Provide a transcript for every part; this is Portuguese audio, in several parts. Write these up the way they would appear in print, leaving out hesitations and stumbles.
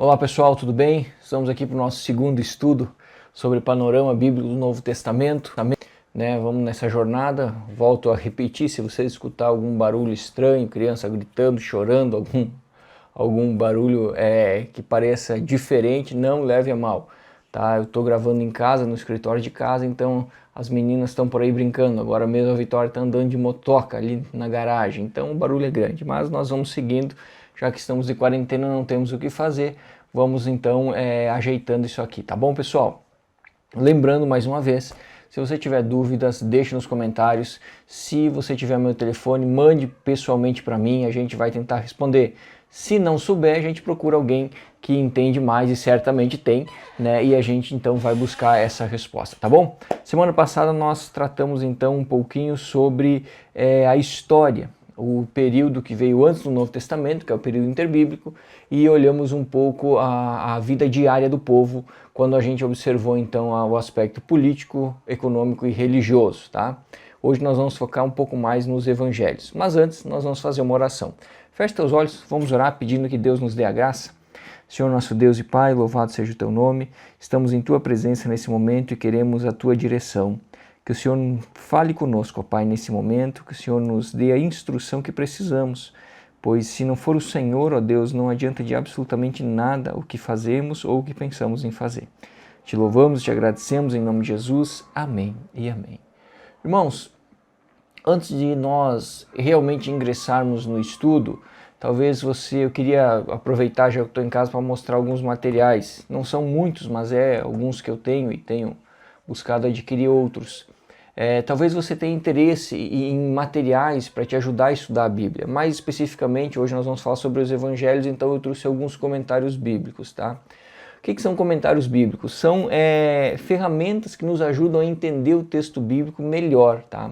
Olá pessoal, tudo bem? Estamos aqui para o nosso segundo estudo sobre o panorama bíblico do Novo Testamento. Vamos nessa jornada. Volto a repetir, se você escutar algum barulho estranho, criança gritando, chorando, algum barulho que pareça diferente, não leve a mal. Tá? Eu estou gravando em casa, no escritório de casa, então as meninas estão por aí brincando. Agora mesmo a Vitória está andando de motoca ali na garagem, então o barulho é grande. Mas nós vamos seguindo, já que estamos de quarentena, não temos o que fazer. Vamos então ajeitando isso aqui, tá bom, pessoal? Lembrando mais uma vez, se você tiver dúvidas, deixe nos comentários. Se você tiver meu telefone, mande pessoalmente para mim, a gente vai tentar responder. Se não souber, a gente procura alguém que entende mais e certamente tem, né? E a gente então vai buscar essa resposta, tá bom? Semana passada nós tratamos então um pouquinho sobre a história, o período que veio antes do Novo Testamento, que é o período interbíblico, e olhamos um pouco a vida diária do povo quando a gente observou então o aspecto político, econômico e religioso, tá? Hoje nós vamos focar um pouco mais nos evangelhos, mas antes nós vamos fazer uma oração. Feche teus olhos, vamos orar pedindo que Deus nos dê a graça. Senhor nosso Deus e Pai, louvado seja o teu nome, estamos em tua presença nesse momento e queremos a tua direção. Que o Senhor fale conosco, ó Pai, nesse momento, que o Senhor nos dê a instrução que precisamos, pois se não for o Senhor, ó Deus, não adianta de absolutamente nada o que fazemos ou o que pensamos em fazer. Te louvamos e te agradecemos em nome de Jesus. Amém e amém. Irmãos, antes de nós realmente ingressarmos no estudo, eu queria aproveitar, já que estou em casa, para mostrar alguns materiais. Não são muitos, mas alguns que eu tenho e tenho buscado adquirir outros. Talvez você tenha interesse em materiais para te ajudar a estudar a Bíblia. Mais especificamente, hoje nós vamos falar sobre os evangelhos, então eu trouxe alguns comentários bíblicos, tá? O que são comentários bíblicos? São ferramentas que nos ajudam a entender o texto bíblico melhor, tá?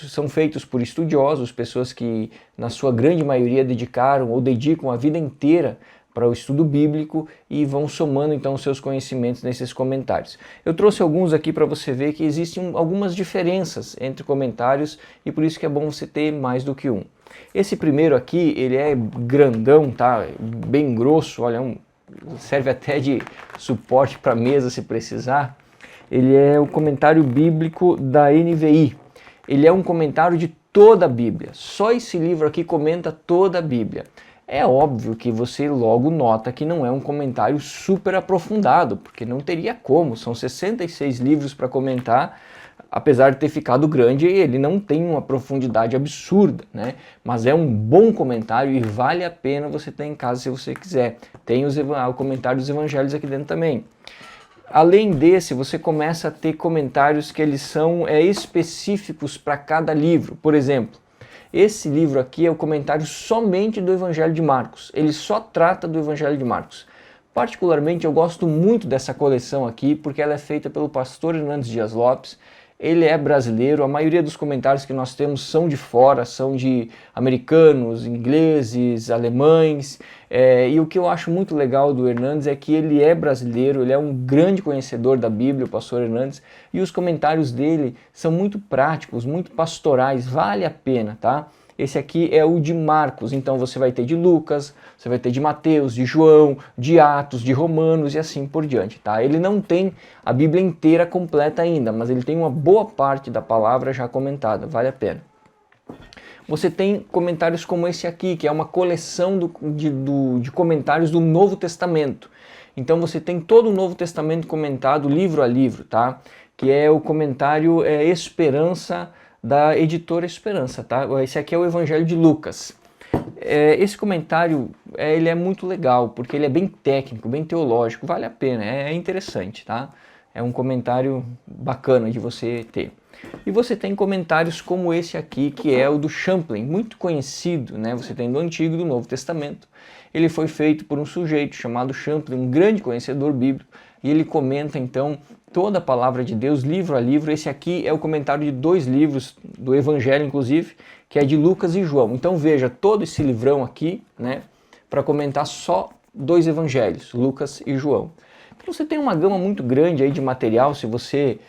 São feitos por estudiosos, pessoas que na sua grande maioria dedicaram ou dedicam a vida inteira para o estudo bíblico e vão somando então os seus conhecimentos nesses comentários. Eu trouxe alguns aqui para você ver que existem algumas diferenças entre comentários e por isso que é bom você ter mais do que um. Esse primeiro aqui, ele é grandão, tá? Bem grosso, olha, serve até de suporte para mesa se precisar. Ele é o comentário bíblico da NVI. Ele é um comentário de toda a Bíblia. Só esse livro aqui comenta toda a Bíblia. É óbvio que você logo nota que não é um comentário super aprofundado, porque não teria como. São 66 livros para comentar, apesar de ter ficado grande, ele não tem uma profundidade absurda, né? Mas é um bom comentário e vale a pena você ter em casa se você quiser. Tem o comentário dos evangelhos aqui dentro também. Além desse, você começa a ter comentários que eles são específicos para cada livro. Por exemplo, esse livro aqui é o comentário somente do Evangelho de Marcos. Ele só trata do Evangelho de Marcos. Particularmente, eu gosto muito dessa coleção aqui, porque ela é feita pelo pastor Hernandes Dias Lopes. Ele é brasileiro, a maioria dos comentários que nós temos são de fora, são de americanos, ingleses, alemães. E o que eu acho muito legal do Hernandes é que ele é brasileiro, ele é um grande conhecedor da Bíblia, o pastor Hernandes, e os comentários dele são muito práticos, muito pastorais, vale a pena, tá? Esse aqui é o de Marcos, então você vai ter de Lucas, você vai ter de Mateus, de João, de Atos, de Romanos e assim por diante, tá? Ele não tem a Bíblia inteira completa ainda, mas ele tem uma boa parte da palavra já comentada, vale a pena. Você tem comentários como esse aqui, que é uma coleção de comentários do Novo Testamento. Então você tem todo o Novo Testamento comentado livro a livro, tá? Que é o comentário Esperança, da editora Esperança, tá? Esse aqui é o Evangelho de Lucas. Esse comentário, ele é muito legal, porque ele é bem técnico, bem teológico, vale a pena, é interessante, tá? É um comentário bacana de você ter. E você tem comentários como esse aqui, que é o do Champlin, muito conhecido, né? Você tem do Antigo e do Novo Testamento. Ele foi feito por um sujeito chamado Champlin, um grande conhecedor bíblico, e ele comenta então toda a palavra de Deus, livro a livro. Esse aqui é o comentário de 2 livros, do Evangelho inclusive, que é de Lucas e João. Então veja, todo esse livrão aqui, né, para comentar só 2 evangelhos, Lucas e João. Então você tem uma gama muito grande aí de material, se você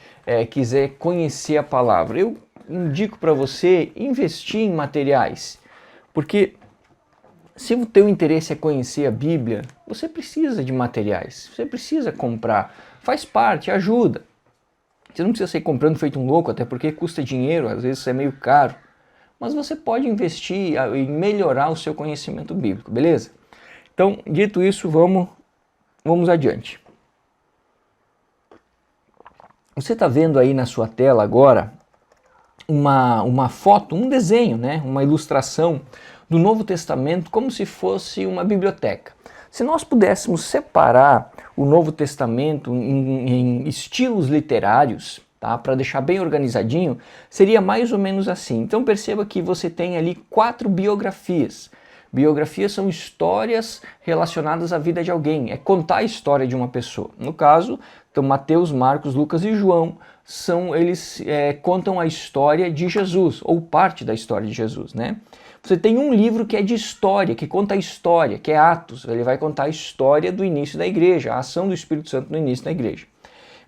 quiser conhecer a palavra. Eu indico para você investir em materiais, porque Se o teu interesse é conhecer a Bíblia, você precisa de materiais, você precisa comprar, faz parte, ajuda. Você não precisa sair comprando feito um louco, até porque custa dinheiro, às vezes é meio caro. Mas você pode investir em melhorar o seu conhecimento bíblico, beleza? Então, dito isso, vamos adiante. Você está vendo aí na sua tela agora uma foto, um desenho, né? Uma ilustração do Novo Testamento como se fosse uma biblioteca. Se nós pudéssemos separar o Novo Testamento em estilos literários, tá? Para deixar bem organizadinho, seria mais ou menos assim. Então perceba que você tem ali 4 biografias. Biografias são histórias relacionadas à vida de alguém, é contar a história de uma pessoa. No caso, então Mateus, Marcos, Lucas e João eles contam a história de Jesus, ou parte da história de Jesus, né? Você tem um livro que é de história, que conta a história, que é Atos. Ele vai contar a história do início da igreja, a ação do Espírito Santo no início da igreja.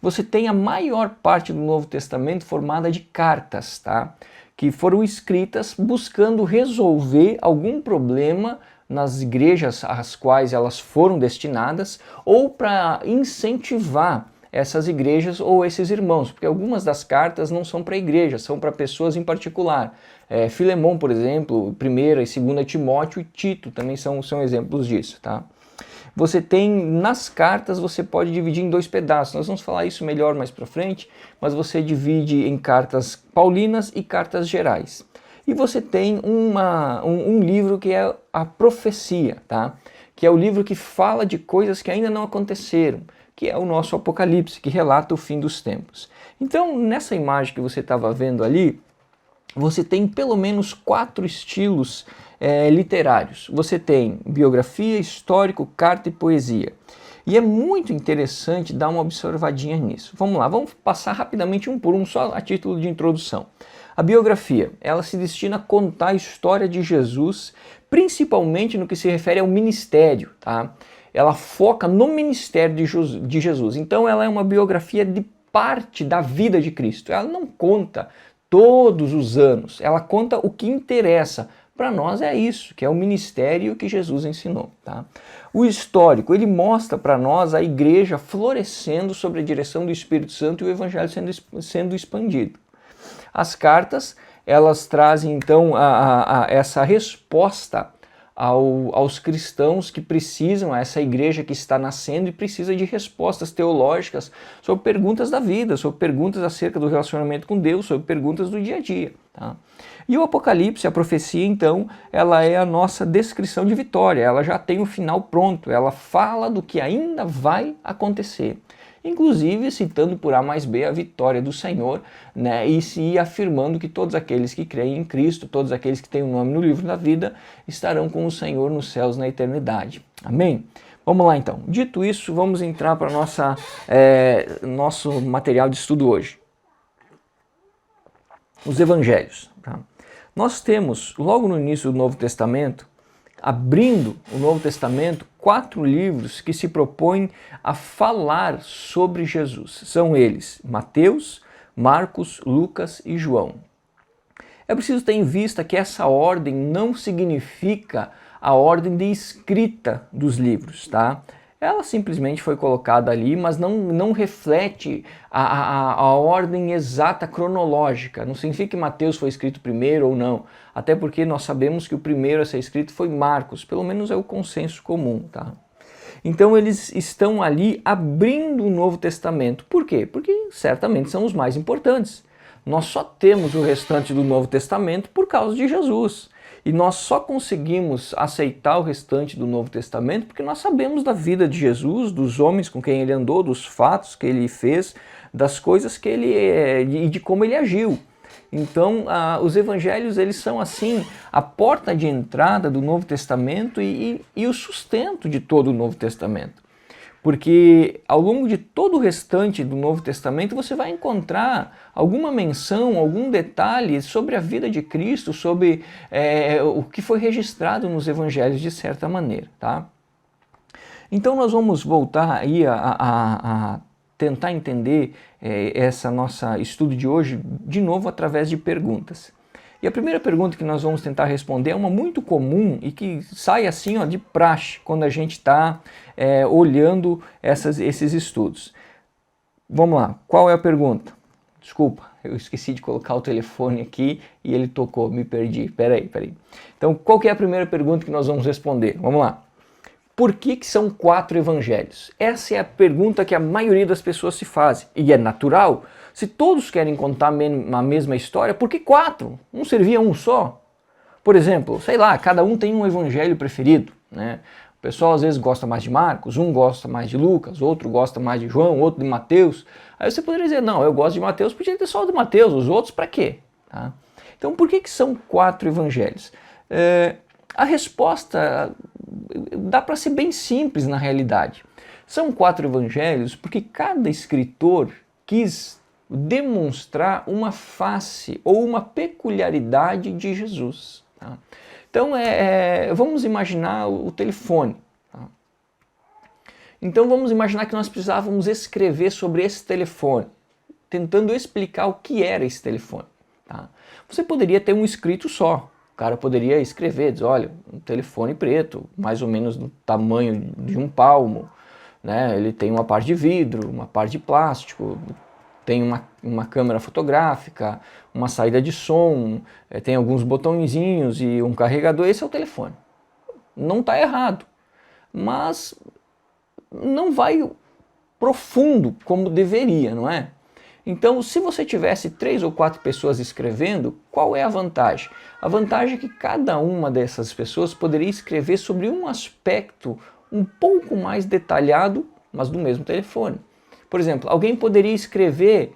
Você tem a maior parte do Novo Testamento formada de cartas, tá? Que foram escritas buscando resolver algum problema nas igrejas às quais elas foram destinadas ou para incentivar essas igrejas ou esses irmãos, porque algumas das cartas não são para a igreja, são para pessoas em particular. Filemão, por exemplo, 1ª e 2ª Timóteo e Tito também são exemplos disso, tá? Você tem, nas cartas, você pode dividir em 2 pedaços. Nós vamos falar isso melhor mais para frente, mas você divide em cartas paulinas e cartas gerais. E você tem um livro que é a profecia, tá? Que é o livro que fala de coisas que ainda não aconteceram, que é o nosso Apocalipse, que relata o fim dos tempos. Então, nessa imagem que você estava vendo ali, você tem pelo menos 4 estilos literários. Você tem biografia, histórico, carta e poesia. E é muito interessante dar uma observadinha nisso. Vamos lá, vamos passar rapidamente um por um, só a título de introdução. A biografia, ela se destina a contar a história de Jesus, principalmente no que se refere ao ministério, tá? Ela foca no ministério de Jesus. Então ela é uma biografia de parte da vida de Cristo. Ela não conta todos os anos, ela conta o que interessa. Para nós é isso, que é o ministério que Jesus ensinou, tá? O histórico, ele mostra para nós a igreja florescendo sob a direção do Espírito Santo e o evangelho sendo expandido. As cartas, elas trazem então essa resposta aos cristãos que precisam, a essa igreja que está nascendo e precisa de respostas teológicas sobre perguntas da vida, sobre perguntas acerca do relacionamento com Deus, sobre perguntas do dia a dia, tá? E o Apocalipse, a profecia, então, ela é a nossa descrição de vitória, ela já tem o final pronto, ela fala do que ainda vai acontecer. Inclusive citando por A mais B a vitória do Senhor, né, e se afirmando que todos aqueles que creem em Cristo, todos aqueles que têm o nome no livro da vida, estarão com o Senhor nos céus na eternidade. Amém? Vamos lá então. Dito isso, vamos entrar para nosso material de estudo hoje. Os Evangelhos. Tá? Nós temos, logo no início do Novo Testamento, abrindo o Novo Testamento, 4 livros que se propõem a falar sobre Jesus. São eles Mateus, Marcos, Lucas e João. É preciso ter em vista que essa ordem não significa a ordem de escrita dos livros, tá? Ela simplesmente foi colocada ali, mas não reflete a ordem exata cronológica. Não significa que Mateus foi escrito primeiro ou não. Até porque nós sabemos que o primeiro a ser escrito foi Marcos. Pelo menos é o consenso comum, tá? Então eles estão ali abrindo o Novo Testamento. Por quê? Porque certamente são os mais importantes. Nós só temos o restante do Novo Testamento por causa de Jesus. E nós só conseguimos aceitar o restante do Novo Testamento porque nós sabemos da vida de Jesus, dos homens com quem ele andou, dos fatos que ele fez, das coisas que ele e de como ele agiu. Então, os evangelhos, eles são assim a porta de entrada do Novo Testamento e o sustento de todo o Novo Testamento. Porque ao longo de todo o restante do Novo Testamento você vai encontrar alguma menção, algum detalhe sobre a vida de Cristo, sobre o que foi registrado nos evangelhos de certa maneira, tá? Então nós vamos voltar aí a tentar entender essa nossa estudo de hoje de novo através de perguntas. E a primeira pergunta que nós vamos tentar responder é uma muito comum e que sai assim, ó, de praxe quando a gente está olhando esses estudos. Vamos lá, qual é a pergunta? Desculpa, eu esqueci de colocar o telefone aqui e ele tocou, me perdi. Peraí. Então, qual que é a primeira pergunta que nós vamos responder? Vamos lá. Por que são 4 evangelhos? Essa é a pergunta que a maioria das pessoas se faz. E é natural. Se todos querem contar a mesma história, por que 4? Não servia um só? Por exemplo, sei lá, cada um tem um evangelho preferido, né? O pessoal às vezes gosta mais de Marcos, um gosta mais de Lucas, outro gosta mais de João, outro de Mateus. Aí você poderia dizer, não, eu gosto de Mateus, podia ter só o de Mateus, os outros para quê? Tá? Então por que são 4 evangelhos? A resposta dá para ser bem simples na realidade. São 4 evangelhos porque cada escritor quis demonstrar uma face ou uma peculiaridade de Jesus. Tá? Então, vamos imaginar o telefone. Tá? Então, vamos imaginar que nós precisávamos escrever sobre esse telefone, tentando explicar o que era esse telefone. Tá? Você poderia ter um escrito só. O cara poderia escrever, dizer, olha, um telefone preto, mais ou menos do tamanho de um palmo, né? Ele tem uma parte de vidro, uma parte de plástico, tem uma câmera fotográfica, uma saída de som, tem alguns botõezinhos e um carregador. Esse é o telefone. Não está errado, mas não vai profundo como deveria, não é? Então, se você tivesse 3 ou 4 pessoas escrevendo, qual é a vantagem? A vantagem é que cada uma dessas pessoas poderia escrever sobre um aspecto um pouco mais detalhado, mas do mesmo telefone. Por exemplo, alguém poderia escrever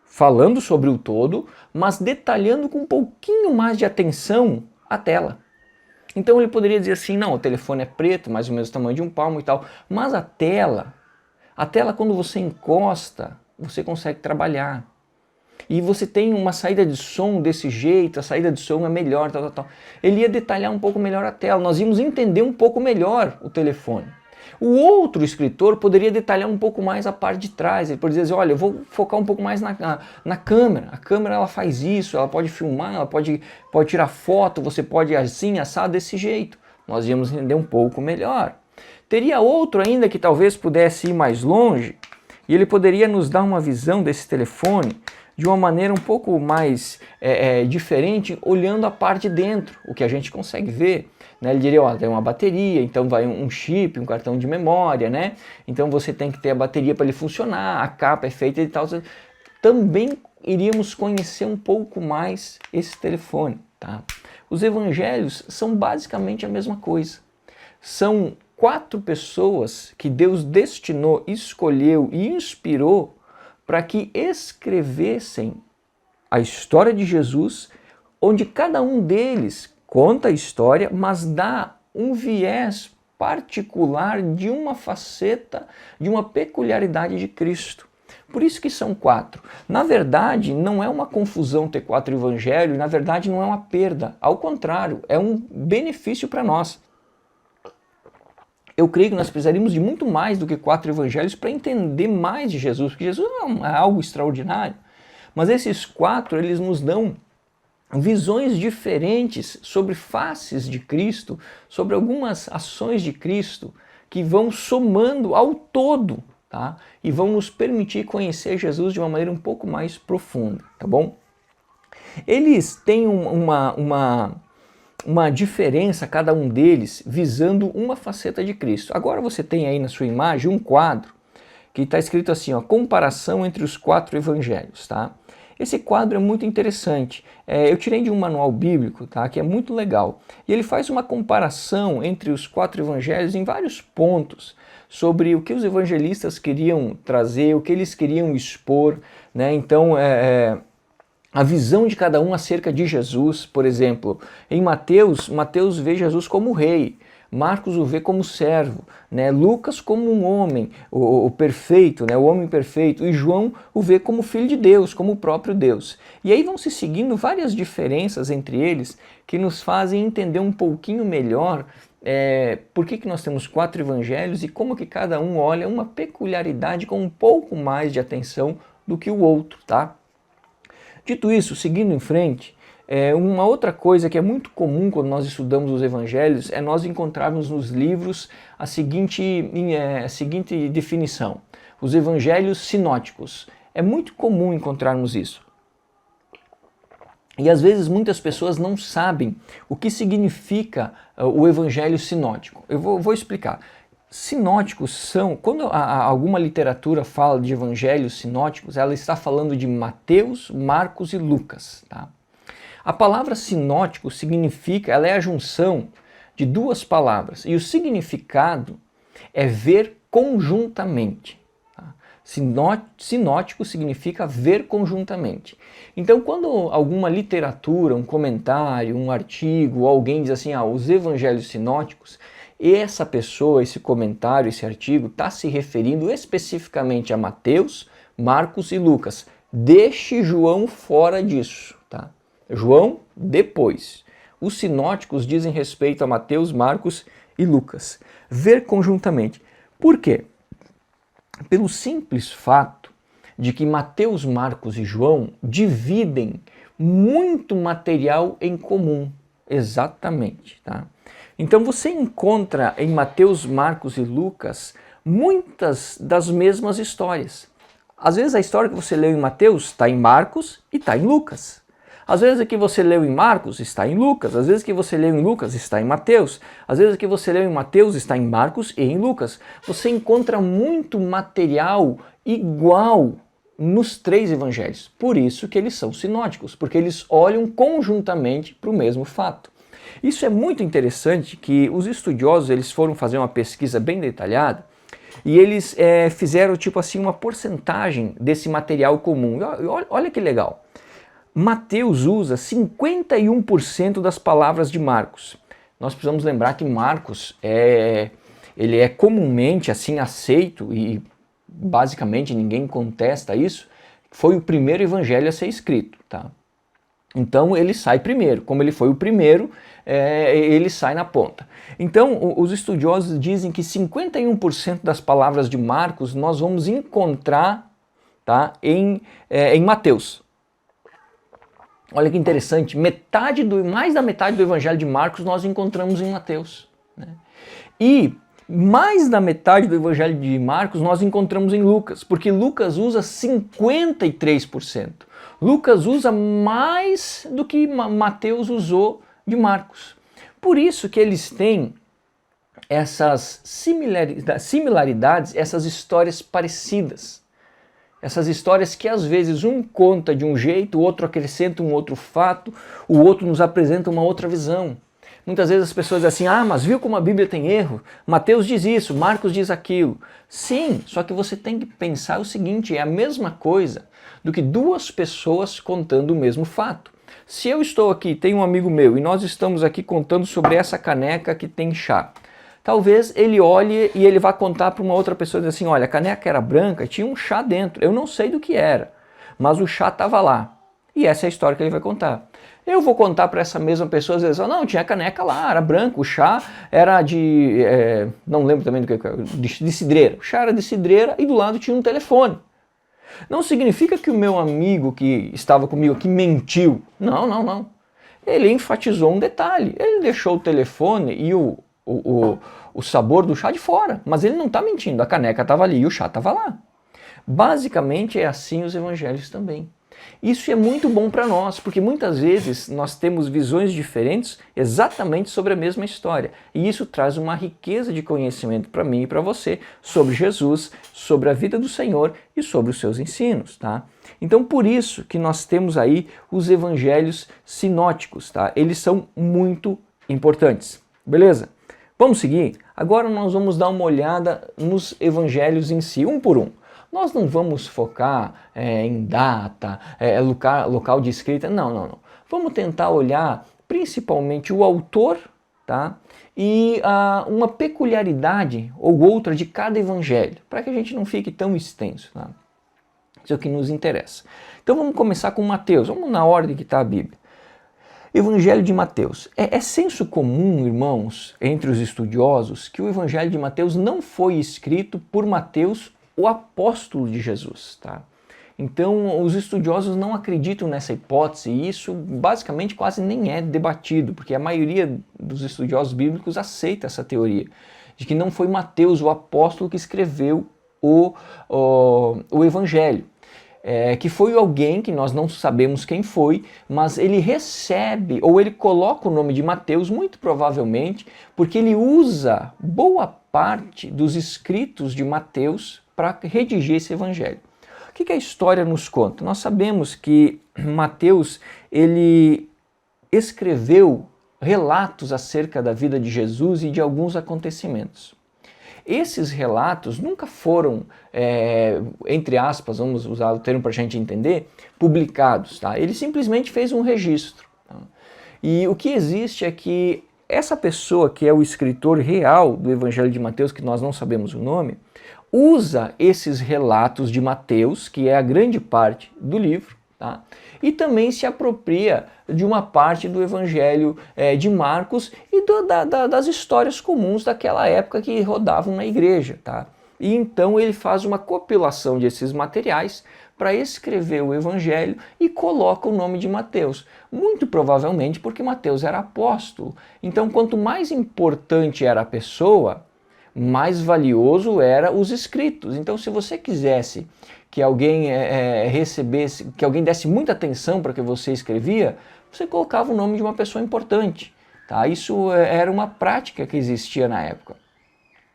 falando sobre o todo, mas detalhando com um pouquinho mais de atenção a tela. Então ele poderia dizer assim, não, o telefone é preto, mais ou menos o tamanho de um palmo e tal, mas a tela quando você encosta, você consegue trabalhar. E você tem uma saída de som desse jeito, a saída de som é melhor, tal. Ele ia detalhar um pouco melhor a tela, nós íamos entender um pouco melhor o telefone. O outro escritor poderia detalhar um pouco mais a parte de trás, ele poderia dizer, olha, eu vou focar um pouco mais na câmera. A câmera ela faz isso, ela pode filmar, ela pode tirar foto, você pode assim, assar desse jeito. Nós íamos entender um pouco melhor. Teria outro ainda que talvez pudesse ir mais longe, e ele poderia nos dar uma visão desse telefone de uma maneira um pouco mais diferente, olhando a parte de dentro, o que a gente consegue ver. Né? Ele diria, ó, tem uma bateria, então vai um chip, um cartão de memória, né? Então você tem que ter a bateria para ele funcionar, a capa é feita e tal. Também iríamos conhecer um pouco mais esse telefone. Tá? Os evangelhos são basicamente a mesma coisa. São 4 pessoas que Deus destinou, escolheu e inspirou para que escrevessem a história de Jesus, onde cada um deles conta a história, mas dá um viés particular de uma faceta, de uma peculiaridade de Cristo. Por isso que são 4. Na verdade, não é uma confusão ter 4 evangelhos, na verdade não é uma perda. Ao contrário, é um benefício para nós. Eu creio que nós precisaríamos de muito mais do que 4 evangelhos para entender mais de Jesus, porque Jesus é algo extraordinário. Mas esses 4, eles nos dão visões diferentes sobre faces de Cristo, sobre algumas ações de Cristo que vão somando ao todo, tá? E vão nos permitir conhecer Jesus de uma maneira um pouco mais profunda, tá bom? Eles têm uma diferença, cada um deles, visando uma faceta de Cristo. Agora você tem aí na sua imagem um quadro que está escrito assim, ó, comparação entre os 4 evangelhos, tá? Esse quadro é muito interessante. Eu tirei de um manual bíblico, tá? Que é muito legal. E ele faz uma comparação entre os 4 evangelhos em vários pontos sobre o que os evangelistas queriam trazer, o que eles queriam expor, né? Então, a visão de cada um acerca de Jesus, por exemplo, em Mateus vê Jesus como rei, Marcos o vê como servo, né? Lucas como um homem, o perfeito, né? O homem perfeito, e João o vê como filho de Deus, como o próprio Deus. E aí vão se seguindo várias diferenças entre eles que nos fazem entender um pouquinho melhor por que nós temos 4 evangelhos e como que cada um olha uma peculiaridade com um pouco mais de atenção do que o outro, tá? Dito isso, seguindo em frente, Uma outra coisa que é muito comum quando nós estudamos os evangelhos é nós encontrarmos nos livros a seguinte definição: os evangelhos sinóticos. É muito comum encontrarmos isso. E às vezes muitas pessoas não sabem o que significa o evangelho sinótico. Eu vou explicar. Sinóticos são, quando alguma literatura fala de evangelhos sinóticos, ela está falando de Mateus, Marcos e Lucas, tá? A palavra sinótico significa, ela é a junção de duas palavras, e o significado é ver conjuntamente. Tá? Sinótico significa ver conjuntamente. Então, quando alguma literatura, um comentário, um artigo, alguém diz assim, os evangelhos sinóticos, essa pessoa, esse comentário, esse artigo está se referindo especificamente a Mateus, Marcos e Lucas. Deixe João fora disso, tá? João, depois. Os sinóticos dizem respeito a Mateus, Marcos e Lucas. Ver conjuntamente. Por quê? Pelo simples fato de que Mateus, Marcos e João dividem muito material em comum. Exatamente, tá? Então você encontra em Mateus, Marcos e Lucas muitas das mesmas histórias. Às vezes a história que você leu em Mateus está em Marcos e está em Lucas. Às vezes a que você leu em Marcos está em Lucas, às vezes a que você leu em Lucas está em Mateus, às vezes a que você leu em Mateus está em Marcos e em Lucas. Você encontra muito material igual nos três evangelhos. Por isso que eles são sinóticos, porque eles olham conjuntamente para o mesmo fato. Isso é muito interessante, que os estudiosos eles foram fazer uma pesquisa bem detalhada e eles fizeram tipo assim uma porcentagem desse material comum. Olha que legal. Mateus usa 51% das palavras de Marcos. Nós precisamos lembrar que Marcos ele é comumente assim aceito e basicamente ninguém contesta isso. Foi o primeiro evangelho a ser escrito, tá? Então ele sai primeiro. Como ele foi o primeiro, ele sai na ponta. Então os estudiosos dizem que 51% das palavras de Marcos nós vamos encontrar, tá, em Mateus. Olha que interessante, mais da metade do evangelho de Marcos nós encontramos em Mateus, né? E mais da metade do evangelho de Marcos nós encontramos em Lucas, porque Lucas usa 53%. Lucas usa mais do que Mateus usou de Marcos. Por isso que eles têm essas similaridades, essas histórias parecidas. Essas histórias que às vezes um conta de um jeito, o outro acrescenta um outro fato, o outro nos apresenta uma outra visão. Muitas vezes as pessoas dizem assim, mas viu como a Bíblia tem erro? Mateus diz isso, Marcos diz aquilo. Sim, só que você tem que pensar o seguinte, é a mesma coisa do que duas pessoas contando o mesmo fato. Se eu estou aqui, tem um amigo meu, e nós estamos aqui contando sobre essa caneca que tem chá. Talvez ele olhe e ele vá contar para uma outra pessoa, dizer assim, olha, a caneca era branca e tinha um chá dentro. Eu não sei do que era, mas o chá estava lá. E essa é a história que ele vai contar. Eu vou contar para essa mesma pessoa, às vezes, não, tinha a caneca lá, era branco, o chá era não lembro também do que, de cidreira. O chá era de cidreira e do lado tinha um telefone. Não significa que o meu amigo que estava comigo aqui mentiu. Não, não, não. Ele enfatizou um detalhe. Ele deixou o telefone e o sabor do chá de fora. Mas ele não está mentindo. A caneca estava ali e o chá estava lá. Basicamente é assim os evangelhos também. Isso é muito bom para nós, porque muitas vezes nós temos visões diferentes exatamente sobre a mesma história. E isso traz uma riqueza de conhecimento para mim e para você sobre Jesus, sobre a vida do Senhor e sobre os seus ensinos, tá? Então por isso que nós temos aí os evangelhos sinóticos, tá? Eles são muito importantes, beleza? Vamos seguir? Agora nós vamos dar uma olhada nos evangelhos em si, um por um. Nós não vamos focar em data, local de escrita, não, não, não. Vamos tentar olhar principalmente o autor, tá? E uma peculiaridade ou outra de cada evangelho, para que a gente não fique tão extenso, tá? Isso é o que nos interessa. Então vamos começar com Mateus, vamos na ordem que está a Bíblia. Evangelho de Mateus. É senso comum, irmãos, entre os estudiosos, que o Evangelho de Mateus não foi escrito por Mateus, o apóstolo de Jesus, tá? Então, os estudiosos não acreditam nessa hipótese e isso basicamente quase nem é debatido, porque a maioria dos estudiosos bíblicos aceita essa teoria, de que não foi Mateus, o apóstolo, que escreveu o Evangelho. Que foi alguém que nós não sabemos quem foi, mas ele recebe, ou ele coloca o nome de Mateus, muito provavelmente, porque ele usa boa parte dos escritos de Mateus para redigir esse evangelho. O que a história nos conta? Nós sabemos que Mateus, ele escreveu relatos acerca da vida de Jesus e de alguns acontecimentos. Esses relatos nunca foram, entre aspas, vamos usar o termo para a gente entender, publicados. Tá? Ele simplesmente fez um registro. Tá? E o que existe é que essa pessoa que é o escritor real do Evangelho de Mateus, que nós não sabemos o nome, usa esses relatos de Mateus, que é a grande parte do livro, tá? E também se apropria de uma parte do Evangelho de Marcos e das histórias comuns daquela época que rodavam na igreja. Tá? E então ele faz uma compilação desses materiais para escrever o Evangelho e coloca o nome de Mateus. Muito provavelmente porque Mateus era apóstolo. Então quanto mais importante era a pessoa, mais valioso eram os escritos. Então se você quisesse que alguém recebesse, que alguém desse muita atenção para o que você escrevia, você colocava o nome de uma pessoa importante. Tá? Isso era uma prática que existia na época.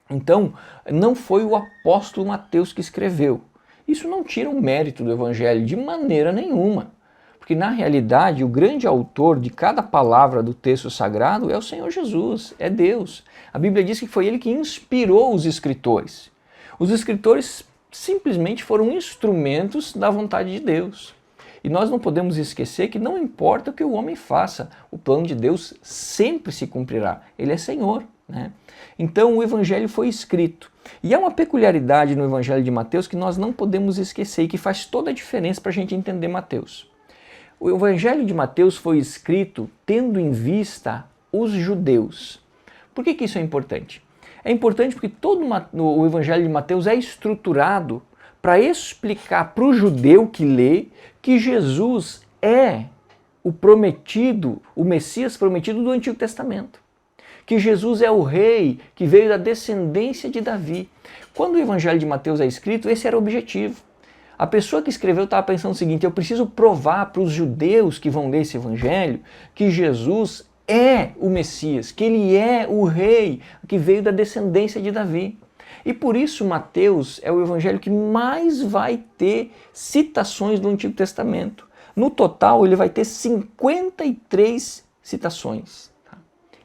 Então, não foi o apóstolo Mateus que escreveu. Isso não tira o mérito do Evangelho de maneira nenhuma. Porque, na realidade, o grande autor de cada palavra do texto sagrado é o Senhor Jesus, é Deus. A Bíblia diz que foi ele que inspirou os escritores. Os escritores simplesmente foram instrumentos da vontade de Deus. E nós não podemos esquecer que não importa o que o homem faça, o plano de Deus sempre se cumprirá. Ele é Senhor, né? Então o Evangelho foi escrito. E há uma peculiaridade no Evangelho de Mateus que nós não podemos esquecer e que faz toda a diferença para a gente entender Mateus. O Evangelho de Mateus foi escrito tendo em vista os judeus. Por que isso é importante? É importante porque todo o Evangelho de Mateus é estruturado para explicar para o judeu que lê que Jesus é o prometido, o Messias prometido do Antigo Testamento. Que Jesus é o rei que veio da descendência de Davi. Quando o Evangelho de Mateus é escrito, esse era o objetivo. A pessoa que escreveu estava pensando o seguinte: eu preciso provar para os judeus que vão ler esse Evangelho que Jesus é o Messias, que ele é o rei que veio da descendência de Davi. E por isso Mateus é o evangelho que mais vai ter citações do Antigo Testamento. No total ele vai ter 53 citações. Tá?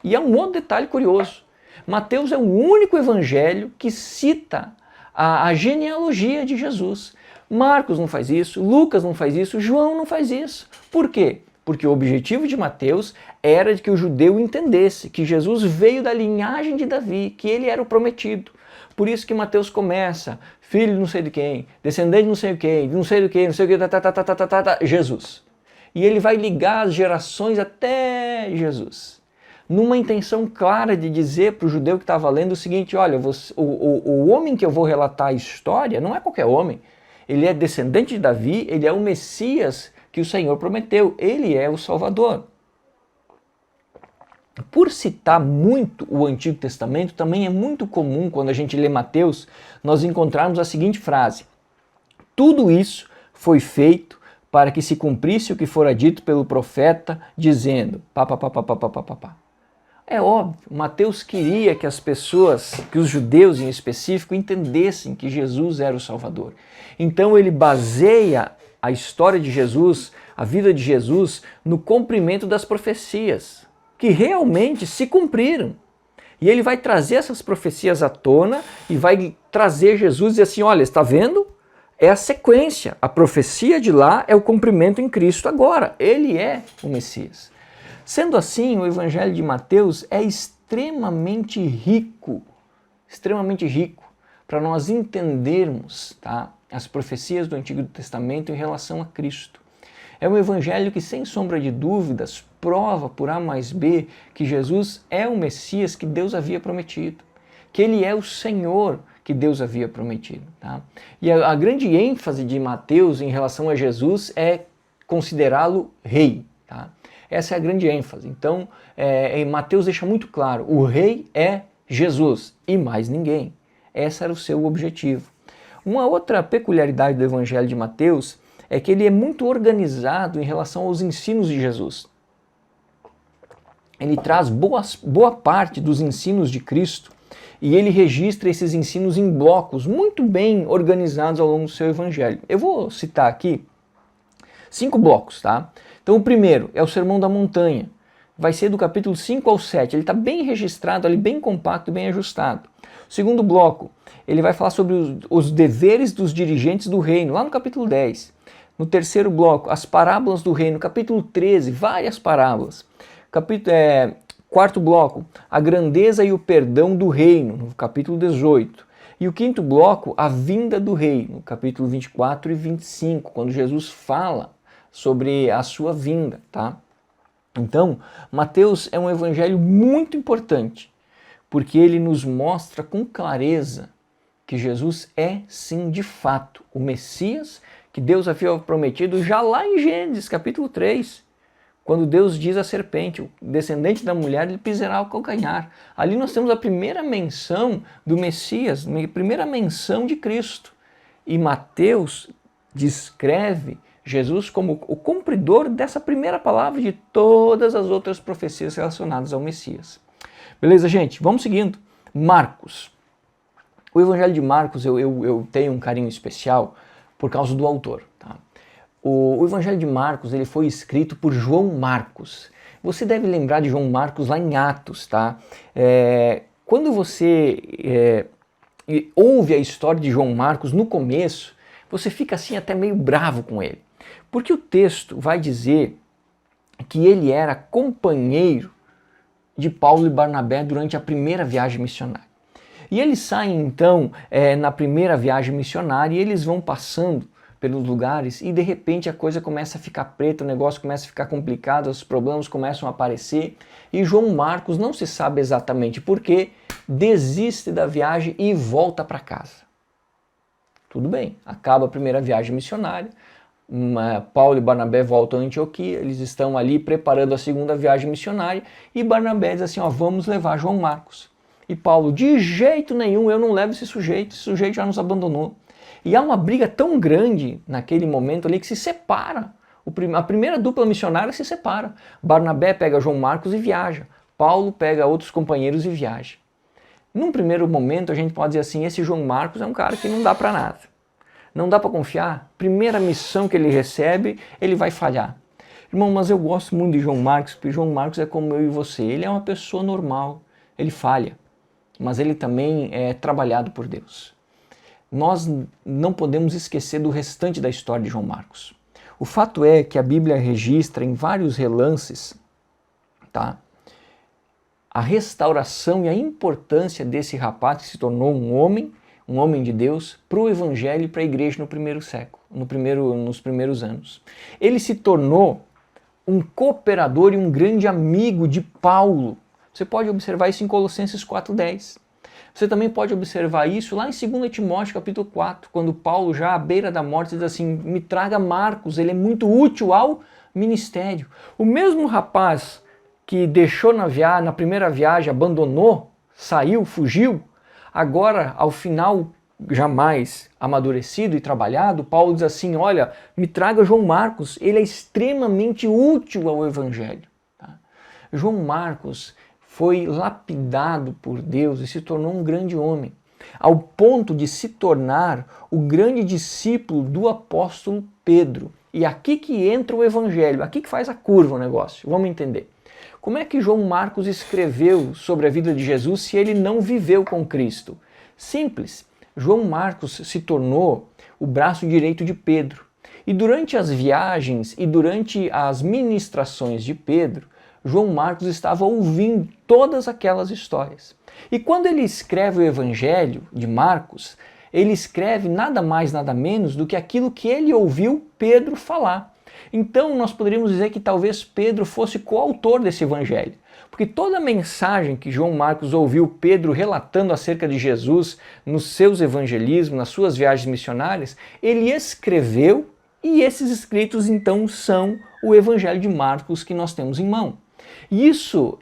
E há um outro detalhe curioso. Mateus é o único evangelho que cita a genealogia de Jesus. Marcos não faz isso, Lucas não faz isso, João não faz isso. Por quê? Porque o objetivo de Mateus era de que o judeu entendesse que Jesus veio da linhagem de Davi, que ele era o prometido. Por isso que Mateus começa, filho de não sei de quem, descendente de não sei de quem, não sei do que, não sei o que, Jesus. E ele vai ligar as gerações até Jesus. Numa intenção clara de dizer para o judeu que estava lendo o seguinte: olha, o homem que eu vou relatar a história não é qualquer homem. Ele é descendente de Davi, ele é o Messias que o Senhor prometeu, ele é o Salvador. Por citar muito o Antigo Testamento, também é muito comum, quando a gente lê Mateus, nós encontrarmos a seguinte frase: tudo isso foi feito para que se cumprisse o que fora dito pelo profeta, dizendo, É óbvio, Mateus queria que as pessoas, que os judeus em específico, entendessem que Jesus era o Salvador. Então ele baseia a história de Jesus, a vida de Jesus, no cumprimento das profecias, que realmente se cumpriram. E ele vai trazer essas profecias à tona e vai trazer Jesus e dizer assim: olha, está vendo? É a sequência. A profecia de lá é o cumprimento em Cristo agora. Ele é o Messias. Sendo assim, o Evangelho de Mateus é extremamente rico para nós entendermos, tá, as profecias do Antigo Testamento em relação a Cristo. É um evangelho que, sem sombra de dúvidas, prova por A mais B que Jesus é o Messias que Deus havia prometido, que ele é o Senhor que Deus havia prometido. Tá? E a grande ênfase de Mateus em relação a Jesus é considerá-lo rei. Tá? Essa é a grande ênfase. Então, Mateus deixa muito claro, o rei é Jesus e mais ninguém. Esse era o seu objetivo. Uma outra peculiaridade do Evangelho de Mateus é que ele é muito organizado em relação aos ensinos de Jesus. Ele traz boa parte dos ensinos de Cristo e ele registra esses ensinos em blocos muito bem organizados ao longo do seu Evangelho. Eu vou citar aqui 5 blocos, tá? Então o primeiro é o Sermão da Montanha. Vai ser do capítulo 5 ao 7. Ele está bem registrado, ali, bem compacto, bem ajustado. O segundo bloco, ele vai falar sobre os deveres dos dirigentes do reino, lá no capítulo 10. No terceiro bloco, as parábolas do reino, capítulo 13, várias parábolas. Quarto bloco, a grandeza e o perdão do reino, no capítulo 18. E o quinto bloco, a vinda do rei, no capítulo 24 e 25, quando Jesus fala sobre a sua vinda, tá? Então, Mateus é um evangelho muito importante, porque ele nos mostra com clareza que Jesus é, sim, de fato, o Messias que Deus havia prometido já lá em Gênesis, capítulo 3, quando Deus diz à serpente, o descendente da mulher lhe pisará o calcanhar. Ali nós temos a primeira menção do Messias, a primeira menção de Cristo. E Mateus descreve Jesus como o cumpridor dessa primeira palavra de todas as outras profecias relacionadas ao Messias. Beleza, gente? Vamos seguindo. Marcos. O Evangelho de Marcos eu tenho um carinho especial por causa do autor. Tá? O Evangelho de Marcos ele foi escrito por João Marcos. Você deve lembrar de João Marcos lá em Atos. Tá? Quando você ouve a história de João Marcos no começo, você fica assim até meio bravo com ele. Porque o texto vai dizer que ele era companheiro de Paulo e Barnabé durante a primeira viagem missionária. E eles saem então na primeira viagem missionária e eles vão passando pelos lugares e de repente a coisa começa a ficar preta, o negócio começa a ficar complicado, os problemas começam a aparecer e João Marcos, não se sabe exatamente por quê, desiste da viagem e volta para casa. Tudo bem, acaba a primeira viagem missionária, Paulo e Barnabé voltam a Antioquia, eles estão ali preparando a segunda viagem missionária e Barnabé diz assim, vamos levar João Marcos. E Paulo, de jeito nenhum, eu não levo esse sujeito já nos abandonou. E há uma briga tão grande naquele momento ali que se separa. A primeira dupla missionária se separa. Barnabé pega João Marcos e viaja. Paulo pega outros companheiros e viaja. Num primeiro momento a gente pode dizer assim, esse João Marcos é um cara que não dá para nada. Não dá para confiar. Primeira missão que ele recebe, ele vai falhar. Irmão, mas eu gosto muito de João Marcos, porque João Marcos é como eu e você. Ele é uma pessoa normal. Ele falha. Mas ele também é trabalhado por Deus. Nós não podemos esquecer do restante da história de João Marcos. O fato é que a Bíblia registra em vários relances, tá, a restauração e a importância desse rapaz que se tornou um homem de Deus, para o Evangelho e para a igreja no primeiro século, nos primeiros anos. Ele se tornou um cooperador e um grande amigo de Paulo. Você pode observar isso em Colossenses 4:10. Você também pode observar isso lá em 2 Timóteo capítulo 4, quando Paulo, já à beira da morte, diz assim, me traga Marcos, ele é muito útil ao ministério. O mesmo rapaz que deixou na primeira viagem, abandonou, saiu, fugiu, agora, ao final, jamais amadurecido e trabalhado, Paulo diz assim, olha, me traga João Marcos, ele é extremamente útil ao Evangelho. Tá? João Marcos foi lapidado por Deus e se tornou um grande homem, ao ponto de se tornar o grande discípulo do apóstolo Pedro. E aqui que entra o Evangelho, aqui que faz a curva o negócio, vamos entender. Como é que João Marcos escreveu sobre a vida de Jesus se ele não viveu com Cristo? Simples, João Marcos se tornou o braço direito de Pedro. E durante as viagens e durante as ministrações de Pedro, João Marcos estava ouvindo todas aquelas histórias. E quando ele escreve o Evangelho de Marcos, ele escreve nada mais, nada menos do que aquilo que ele ouviu Pedro falar. Então nós poderíamos dizer que talvez Pedro fosse coautor desse evangelho, porque toda a mensagem que João Marcos ouviu Pedro relatando acerca de Jesus nos seus evangelismos, nas suas viagens missionárias, ele escreveu, e esses escritos então são o evangelho de Marcos que nós temos em mão. E isso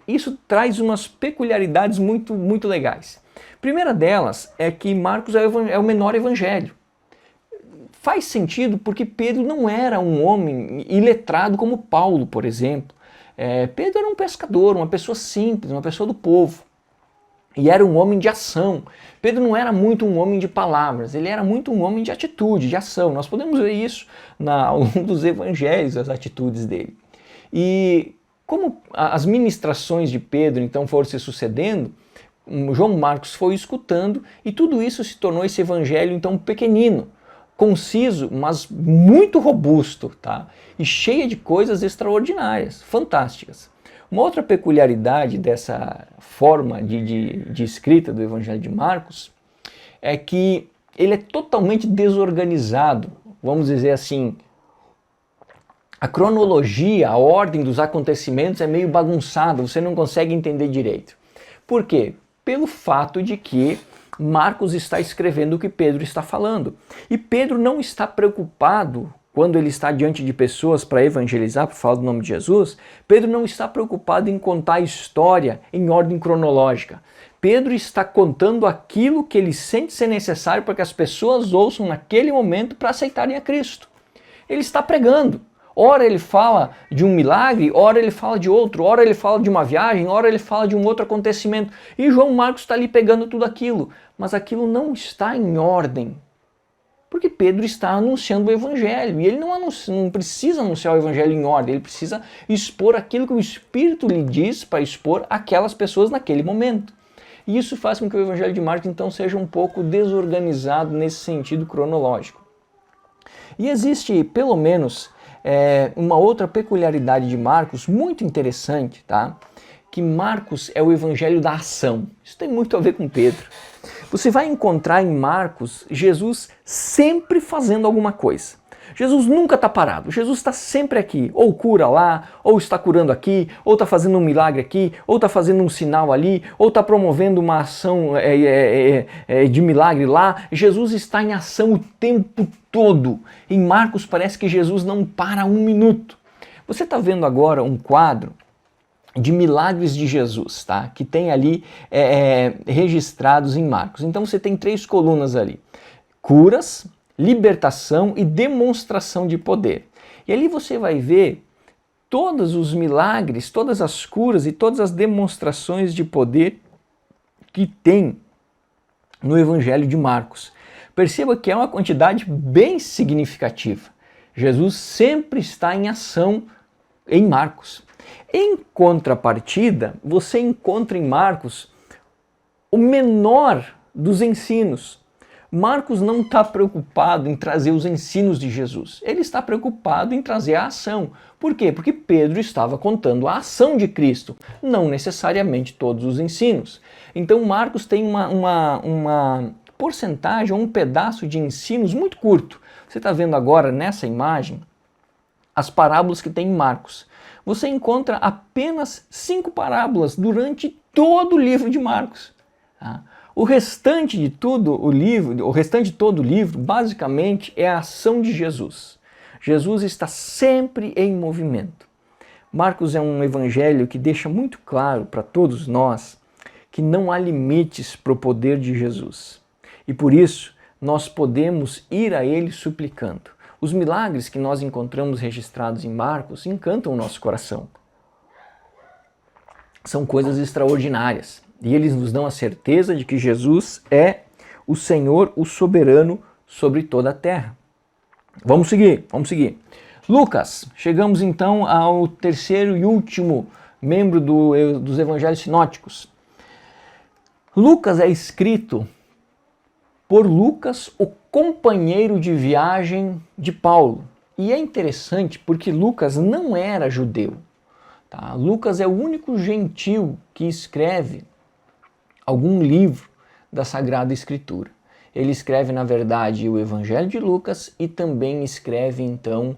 traz umas peculiaridades muito legais. A primeira delas é que Marcos é o menor evangelho. Faz sentido porque Pedro não era um homem iletrado como Paulo, por exemplo. Pedro era um pescador, uma pessoa simples, uma pessoa do povo. E era um homem de ação. Pedro não era muito um homem de palavras, ele era muito um homem de atitude, de ação. Nós podemos ver isso ao longo dos evangelhos, as atitudes dele. E como as ministrações de Pedro então foram se sucedendo, João Marcos foi escutando e tudo isso se tornou esse evangelho então pequenino, conciso, mas muito robusto, tá? E cheio de coisas extraordinárias, fantásticas. Uma outra peculiaridade dessa forma de escrita do Evangelho de Marcos é que ele é totalmente desorganizado, vamos dizer assim. A cronologia, a ordem dos acontecimentos é meio bagunçada, você não consegue entender direito. Por quê? Pelo fato de que Marcos está escrevendo o que Pedro está falando. E Pedro não está preocupado, quando ele está diante de pessoas para evangelizar, para falar do nome de Jesus, Pedro não está preocupado em contar a história em ordem cronológica. Pedro está contando aquilo que ele sente ser necessário para que as pessoas ouçam naquele momento para aceitarem a Cristo. Ele está pregando. Ora ele fala de um milagre, ora ele fala de outro, ora ele fala de uma viagem, ora ele fala de um outro acontecimento. E João Marcos está ali pegando tudo aquilo, mas aquilo não está em ordem. Porque Pedro está anunciando o Evangelho, e ele não precisa anunciar o Evangelho em ordem, ele precisa expor aquilo que o Espírito lhe diz para expor aquelas pessoas naquele momento. E isso faz com que o Evangelho de Marcos então seja um pouco desorganizado nesse sentido cronológico. E existe, pelo menos, uma outra peculiaridade de Marcos muito interessante, tá? Que Marcos é o evangelho da ação. Isso tem muito a ver com Pedro. Você vai encontrar em Marcos Jesus sempre fazendo alguma coisa. Jesus nunca está parado, Jesus está sempre aqui, ou cura lá, ou está curando aqui, ou está fazendo um milagre aqui, ou está fazendo um sinal ali, ou está promovendo uma ação de milagre lá. Jesus está em ação o tempo todo. Em Marcos parece que Jesus não para um minuto. Você está vendo agora um quadro de milagres de Jesus, tá? Que tem ali registrados em Marcos. Então você tem 3 colunas ali: curas, libertação e demonstração de poder. E ali você vai ver todos os milagres, todas as curas e todas as demonstrações de poder que tem no Evangelho de Marcos. Perceba que é uma quantidade bem significativa. Jesus sempre está em ação em Marcos. Em contrapartida, você encontra em Marcos o menor dos ensinos. Marcos não está preocupado em trazer os ensinos de Jesus, ele está preocupado em trazer a ação. Por quê? Porque Pedro estava contando a ação de Cristo, não necessariamente todos os ensinos. Então Marcos tem uma porcentagem, um pedaço de ensinos muito curto. Você está vendo agora nessa imagem as parábolas que tem em Marcos. Você encontra apenas 5 parábolas durante todo o livro de Marcos. Tá? O restante de todo o livro, basicamente, é a ação de Jesus. Jesus está sempre em movimento. Marcos é um evangelho que deixa muito claro para todos nós que não há limites para o poder de Jesus. E por isso, nós podemos ir a ele suplicando. Os milagres que nós encontramos registrados em Marcos encantam o nosso coração. São coisas extraordinárias. E eles nos dão a certeza de que Jesus é o Senhor, o soberano sobre toda a terra. Vamos seguir. Lucas, chegamos então ao terceiro e último membro dos evangelhos sinóticos. Lucas é escrito por Lucas, o companheiro de viagem de Paulo. E é interessante porque Lucas não era judeu. Tá? Lucas é o único gentil que escreve algum livro da Sagrada Escritura. Ele escreve, na verdade, o Evangelho de Lucas e também escreve, então,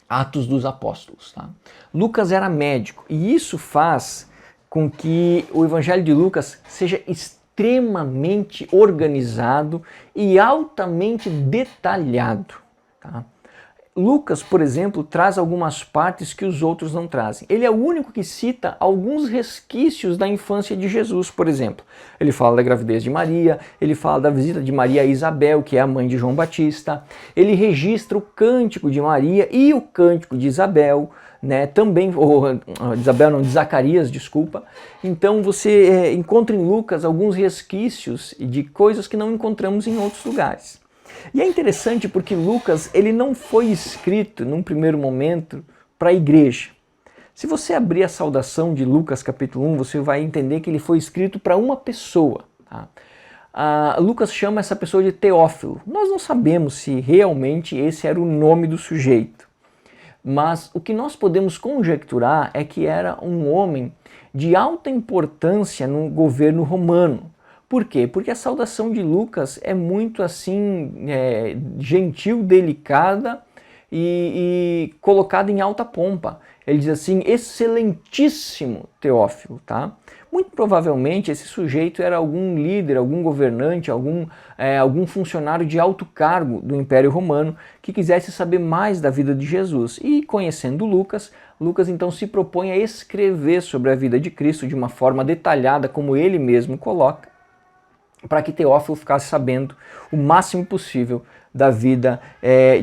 Atos dos Apóstolos. Tá? Lucas era médico e isso faz com que o Evangelho de Lucas seja extremamente organizado e altamente detalhado. Tá? Lucas, por exemplo, traz algumas partes que os outros não trazem. Ele é o único que cita alguns resquícios da infância de Jesus, por exemplo. Ele fala da gravidez de Maria, ele fala da visita de Maria a Isabel, que é a mãe de João Batista. Ele registra o cântico de Maria e o cântico de Isabel, né? Também, de Zacarias, desculpa. Então você encontra em Lucas alguns resquícios de coisas que não encontramos em outros lugares. E é interessante porque Lucas ele não foi escrito num primeiro momento para a igreja. Se você abrir a saudação de Lucas capítulo 1, você vai entender que ele foi escrito para uma pessoa. Tá? Lucas chama essa pessoa de Teófilo. Nós não sabemos se realmente esse era o nome do sujeito. Mas o que nós podemos conjecturar é que era um homem de alta importância no governo romano. Por quê? Porque a saudação de Lucas é muito assim, gentil, delicada e colocada em alta pompa. Ele diz assim, excelentíssimo Teófilo, tá? Muito provavelmente esse sujeito era algum líder, algum governante, algum funcionário de alto cargo do Império Romano que quisesse saber mais da vida de Jesus. E conhecendo Lucas, Lucas então se propõe a escrever sobre a vida de Cristo de uma forma detalhada, como ele mesmo coloca, para que Teófilo ficasse sabendo o máximo possível da vida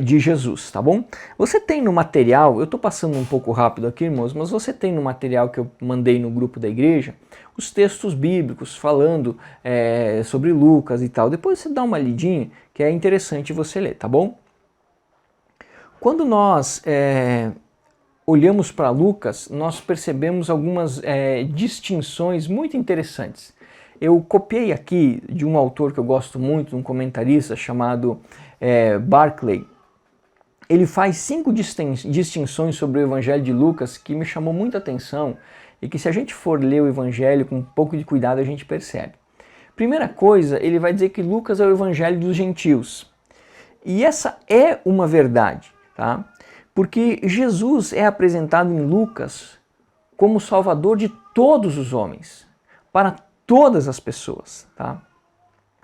de Jesus, tá bom? Você tem no material, eu estou passando um pouco rápido aqui, irmãos, mas você tem no material que eu mandei no grupo da igreja, os textos bíblicos falando sobre Lucas e tal. Depois você dá uma lidinha, que é interessante você ler, tá bom? Quando nós olhamos para Lucas, nós percebemos algumas distinções muito interessantes. Eu copiei aqui de um autor que eu gosto muito, um comentarista chamado Barclay. Ele faz 5 distinções sobre o Evangelho de Lucas que me chamou muita atenção e que se a gente for ler o Evangelho com um pouco de cuidado a gente percebe. Primeira coisa, ele vai dizer que Lucas é o Evangelho dos gentios. E essa é uma verdade, tá? Porque Jesus é apresentado em Lucas como Salvador de todos os homens, para todas as pessoas, tá?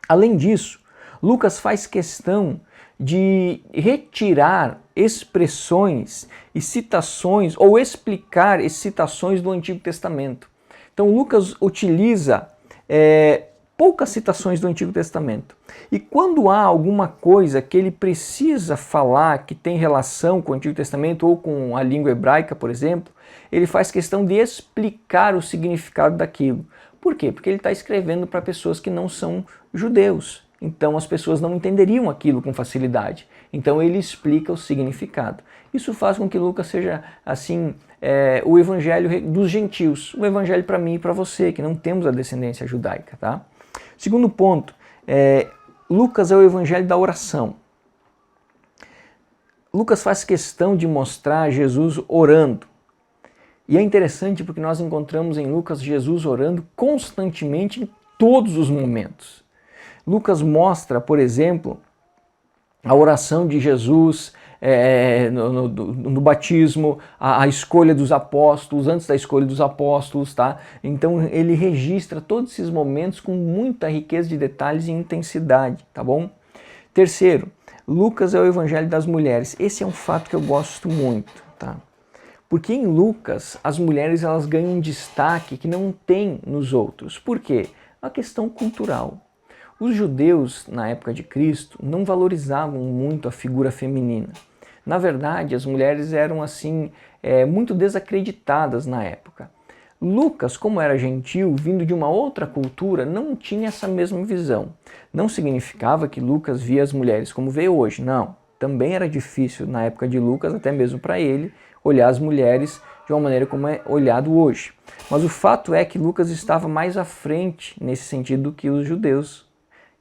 Além disso, Lucas faz questão de retirar expressões e citações ou explicar citações do Antigo Testamento. Então Lucas utiliza poucas citações do Antigo Testamento. E quando há alguma coisa que ele precisa falar que tem relação com o Antigo Testamento ou com a língua hebraica, por exemplo, ele faz questão de explicar o significado daquilo. Por quê? Porque ele está escrevendo para pessoas que não são judeus. Então as pessoas não entenderiam aquilo com facilidade. Então ele explica o significado. Isso faz com que Lucas seja, assim, o evangelho dos gentios. O evangelho para mim e para você, que não temos a descendência judaica. Tá? Segundo ponto, Lucas é o evangelho da oração. Lucas faz questão de mostrar Jesus orando. E é interessante porque nós encontramos em Lucas Jesus orando constantemente em todos os momentos. Lucas mostra, por exemplo, a oração de Jesus no batismo, a escolha dos apóstolos, antes da escolha dos apóstolos, tá? Então ele registra todos esses momentos com muita riqueza de detalhes e intensidade, tá bom? Terceiro, Lucas é o evangelho das mulheres. Esse é um fato que eu gosto muito, tá? Porque em Lucas, as mulheres elas ganham um destaque que não tem nos outros. Por quê? A questão cultural. Os judeus, na época de Cristo, não valorizavam muito a figura feminina. Na verdade, as mulheres eram assim muito desacreditadas na época. Lucas, como era gentil, vindo de uma outra cultura, não tinha essa mesma visão. Não significava que Lucas via as mulheres como vê hoje, não. Também era difícil na época de Lucas, até mesmo para ele, olhar as mulheres de uma maneira como é olhado hoje. Mas o fato é que Lucas estava mais à frente nesse sentido do que os judeus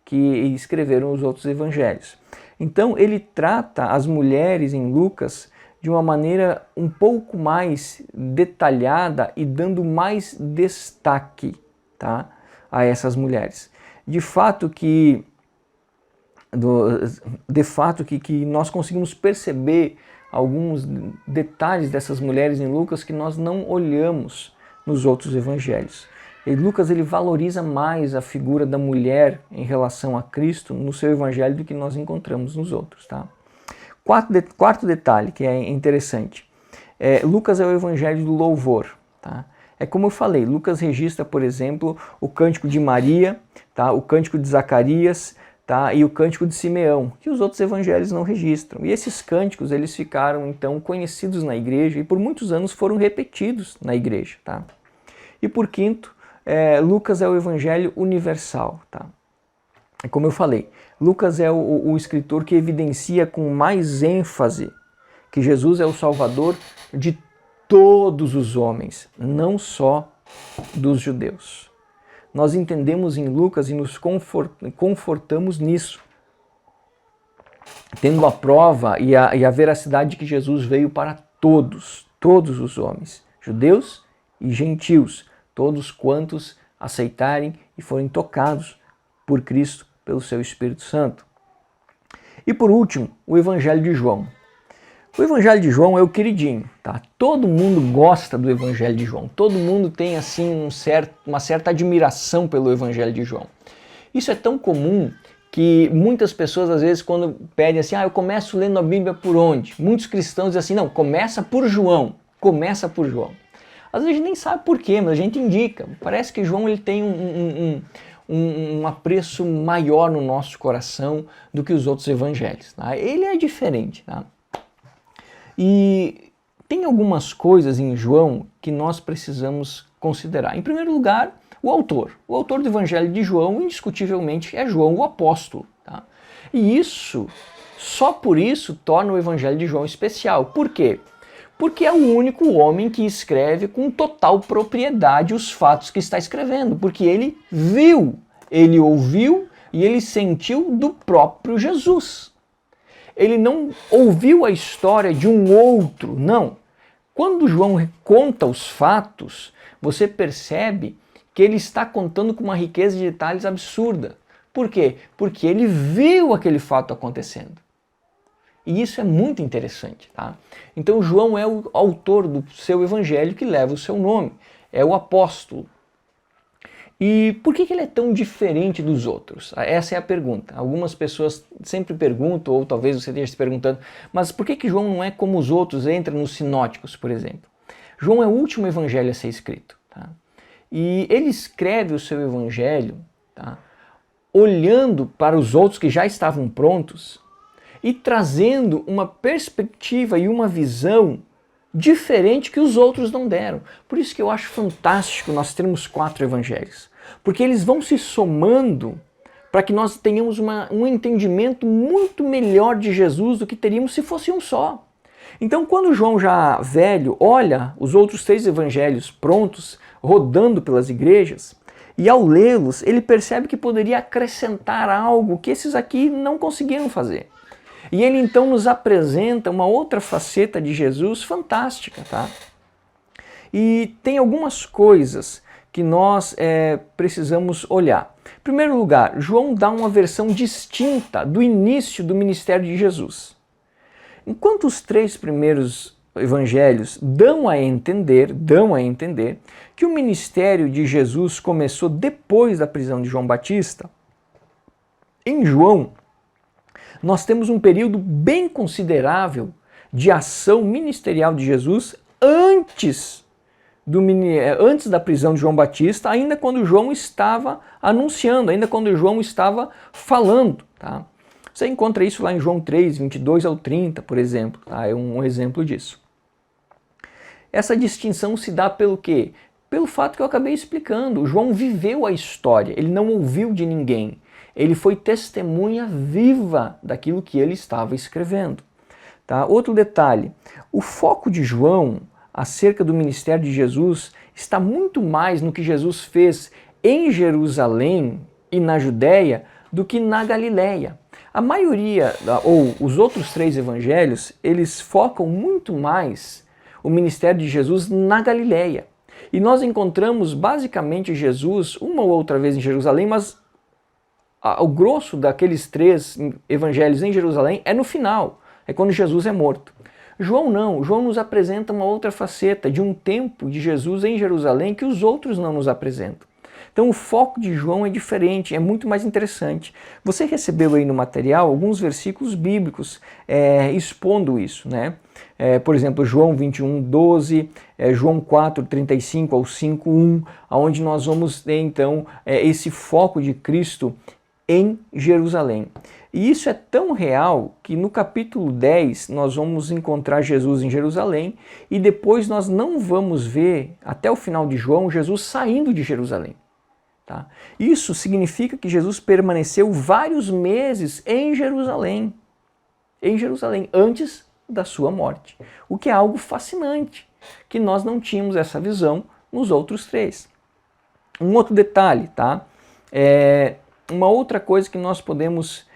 que escreveram os outros evangelhos. Então ele trata as mulheres em Lucas de uma maneira um pouco mais detalhada e dando mais destaque, tá, a essas mulheres. de fato que nós conseguimos perceber alguns detalhes dessas mulheres em Lucas que nós não olhamos nos outros evangelhos. E Lucas ele valoriza mais a figura da mulher em relação a Cristo no seu evangelho do que nós encontramos nos outros. Tá? Quarto detalhe que é interessante. Lucas é o evangelho do louvor. Tá? É como eu falei, Lucas registra, por exemplo, o cântico de Maria, tá? O cântico de Zacarias, tá? E o cântico de Simeão, que os outros evangelhos não registram. E esses cânticos eles ficaram então conhecidos na igreja e por muitos anos foram repetidos na igreja. Tá? E por quinto, Lucas é o evangelho universal. Tá? Como eu falei, Lucas é o escritor que evidencia com mais ênfase que Jesus é o Salvador de todos os homens, não só dos judeus. Nós entendemos em Lucas e nos confortamos nisso, tendo a prova e a veracidade de que Jesus veio para todos os homens, judeus e gentios, todos quantos aceitarem e forem tocados por Cristo, pelo seu Espírito Santo. E por último, o Evangelho de João. O Evangelho de João é o queridinho, tá? Todo mundo gosta do Evangelho de João, todo mundo tem assim uma certa admiração pelo Evangelho de João. Isso é tão comum que muitas pessoas às vezes quando pedem assim, eu começo lendo a Bíblia por onde? Muitos cristãos dizem assim, não, começa por João, começa por João. Às vezes a gente nem sabe por quê, mas a gente indica. Parece que João ele tem um apreço maior no nosso coração do que os outros evangelhos. Tá? Ele é diferente, tá? E tem algumas coisas em João que nós precisamos considerar. Em primeiro lugar, o autor. O autor do Evangelho de João, indiscutivelmente, é João o apóstolo. Tá? E isso, só por isso, torna o Evangelho de João especial. Por quê? Porque é o único homem que escreve com total propriedade os fatos que está escrevendo. Porque ele viu, ele ouviu e ele sentiu do próprio Jesus. Ele não ouviu a história de um outro, não. Quando João conta os fatos, você percebe que ele está contando com uma riqueza de detalhes absurda. Por quê? Porque ele viu aquele fato acontecendo. E isso é muito interessante. Tá? Então João é o autor do seu evangelho que leva o seu nome, é o apóstolo. E por que ele é tão diferente dos outros? Essa é a pergunta. Algumas pessoas sempre perguntam, ou talvez você esteja se perguntando, mas por que João não é como os outros, entra nos sinóticos, por exemplo? João é o último evangelho a ser escrito. Tá? E ele escreve o seu evangelho, tá? Olhando para os outros que já estavam prontos e trazendo uma perspectiva e uma visão diferente que os outros não deram. Por isso que eu acho fantástico nós termos 4 evangelhos. Porque eles vão se somando para que nós tenhamos um entendimento muito melhor de Jesus do que teríamos se fosse um só. Então quando João já velho olha os outros 3 evangelhos prontos, rodando pelas igrejas, e ao lê-los ele percebe que poderia acrescentar algo que esses aqui não conseguiram fazer. E ele então nos apresenta uma outra faceta de Jesus fantástica, tá? E tem algumas coisas que nós precisamos olhar. Em primeiro lugar, João dá uma versão distinta do início do ministério de Jesus. Enquanto os 3 primeiros evangelhos dão a entender que o ministério de Jesus começou depois da prisão de João Batista, em João nós temos um período bem considerável de ação ministerial de Jesus antes da prisão de João Batista, ainda quando João estava anunciando, ainda quando João estava falando. Tá? Você encontra isso lá em João 3, 22 ao 30, por exemplo. Tá? É um exemplo disso. Essa distinção se dá pelo quê? Pelo fato que eu acabei explicando. João viveu a história, ele não ouviu de ninguém. Ele foi testemunha viva daquilo que ele estava escrevendo. Tá? Outro detalhe, o foco de João acerca do ministério de Jesus está muito mais no que Jesus fez em Jerusalém e na Judéia do que na Galileia. A maioria, ou os outros 3 evangelhos, eles focam muito mais o ministério de Jesus na Galileia. E nós encontramos basicamente Jesus uma ou outra vez em Jerusalém, mas o grosso daqueles 3 evangelhos em Jerusalém é no final, é quando Jesus é morto. João não, João nos apresenta uma outra faceta de um tempo de Jesus em Jerusalém que os outros não nos apresentam. Então o foco de João é diferente, é muito mais interessante. Você recebeu aí no material alguns versículos bíblicos expondo isso, né? Por exemplo, João 21:12, João 4:35 ao 5:1, onde nós vamos ter então esse foco de Cristo em Jerusalém. E isso é tão real que no capítulo 10 nós vamos encontrar Jesus em Jerusalém e depois nós não vamos ver, até o final de João, Jesus saindo de Jerusalém. Tá? Isso significa que Jesus permaneceu vários meses em Jerusalém, antes da sua morte. O que é algo fascinante, que nós não tínhamos essa visão nos outros 3. Um outro detalhe, tá? Uma outra coisa que nós podemos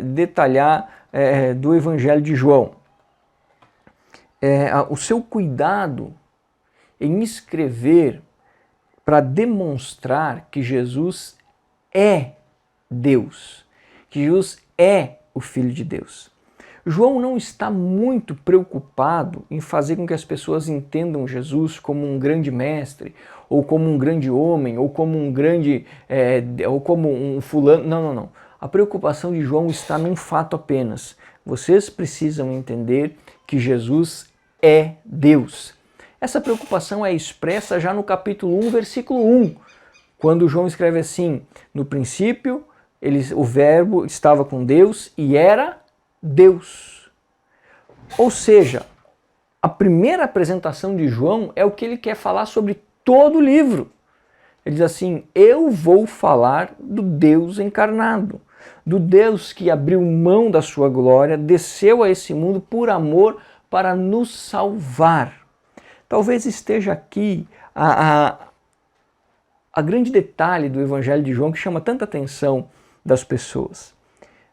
detalhar do Evangelho de João. O seu cuidado em escrever para demonstrar que Jesus é Deus, que Jesus é o Filho de Deus. João não está muito preocupado em fazer com que as pessoas entendam Jesus como um grande mestre, ou como um grande homem, ou como um grande, ou como um fulano. Não, não, não. A preocupação de João está num fato apenas. Vocês precisam entender que Jesus é Deus. Essa preocupação é expressa já no capítulo 1, versículo 1, quando João escreve assim: no princípio, o verbo estava com Deus e era Deus. Ou seja, a primeira apresentação de João é o que ele quer falar sobre todo o livro. Ele diz assim: eu vou falar do Deus encarnado, do Deus que abriu mão da sua glória, desceu a esse mundo por amor para nos salvar. Talvez esteja aqui a grande detalhe do Evangelho de João que chama tanta atenção das pessoas.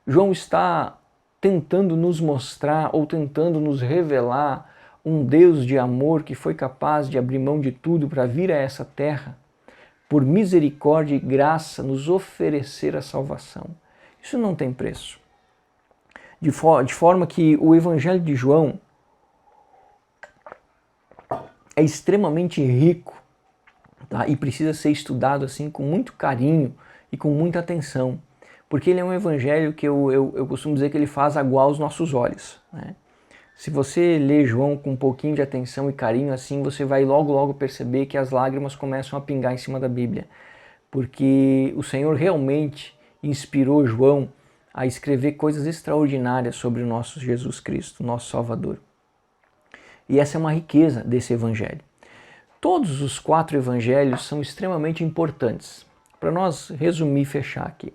João está tentando nos mostrar ou tentando nos revelar um Deus de amor que foi capaz de abrir mão de tudo para vir a essa terra, por misericórdia e graça, nos oferecer a salvação. Isso não tem preço. De forma que o Evangelho de João é extremamente rico, tá? E precisa ser estudado assim com muito carinho e com muita atenção, porque ele é um evangelho que eu costumo dizer que ele faz aguar os nossos olhos, né? Se você lê João com um pouquinho de atenção e carinho assim, você vai logo perceber que as lágrimas começam a pingar em cima da Bíblia, porque o Senhor realmente inspirou João a escrever coisas extraordinárias sobre o nosso Jesus Cristo, nosso Salvador. E essa é uma riqueza desse evangelho. Todos os 4 evangelhos são extremamente importantes. Para nós resumir e fechar aqui.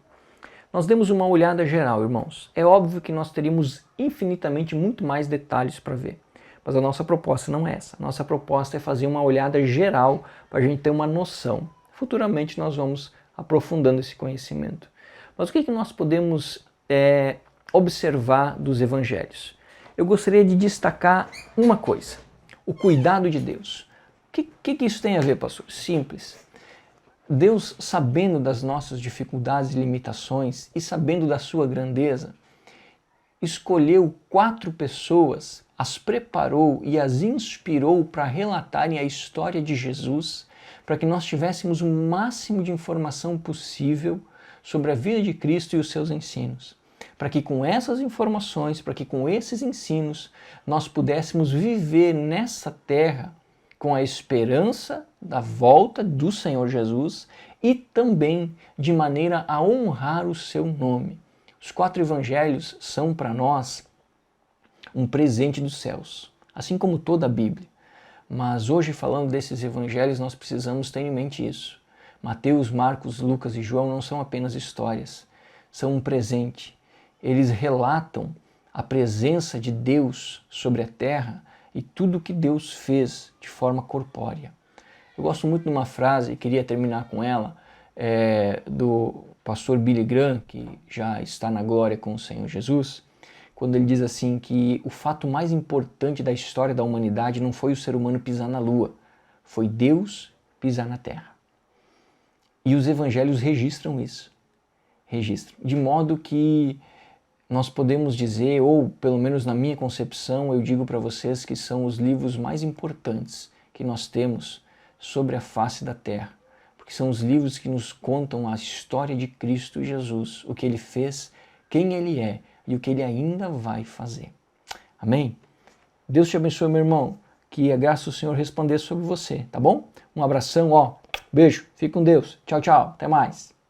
Nós demos uma olhada geral, irmãos. É óbvio que nós teríamos infinitamente muito mais detalhes para ver. Mas a nossa proposta não é essa. A nossa proposta é fazer uma olhada geral para a gente ter uma noção. Futuramente nós vamos aprofundando esse conhecimento. Mas o que nós podemos observar dos evangelhos? Eu gostaria de destacar uma coisa: o cuidado de Deus. O que isso tem a ver, pastor? Simples. Deus, sabendo das nossas dificuldades e limitações e sabendo da sua grandeza, escolheu 4 pessoas, as preparou e as inspirou para relatarem a história de Jesus, para que nós tivéssemos o máximo de informação possível sobre a vida de Cristo e os seus ensinos. Para que com essas informações, para que com esses ensinos, nós pudéssemos viver nessa terra com a esperança da volta do Senhor Jesus e também de maneira a honrar o seu nome. Os 4 evangelhos são para nós um presente dos céus, assim como toda a Bíblia. Mas hoje, falando desses evangelhos, nós precisamos ter em mente isso. Mateus, Marcos, Lucas e João não são apenas histórias, são um presente. Eles relatam a presença de Deus sobre a terra e tudo o que Deus fez de forma corpórea. Eu gosto muito de uma frase, e queria terminar com ela, do pastor Billy Graham, que já está na glória com o Senhor Jesus, quando ele diz assim que o fato mais importante da história da humanidade não foi o ser humano pisar na lua, foi Deus pisar na terra. E os evangelhos registram isso. registram. De modo que nós podemos dizer, ou pelo menos na minha concepção, eu digo para vocês que são os livros mais importantes que nós temos sobre a face da terra. Porque são os livros que nos contam a história de Cristo Jesus, o que Ele fez, quem Ele é e o que Ele ainda vai fazer. Amém? Deus te abençoe, meu irmão. Que a graça do Senhor resplandeça sobre você, tá bom? Um abração, beijo, fique com Deus. Tchau, tchau, até mais.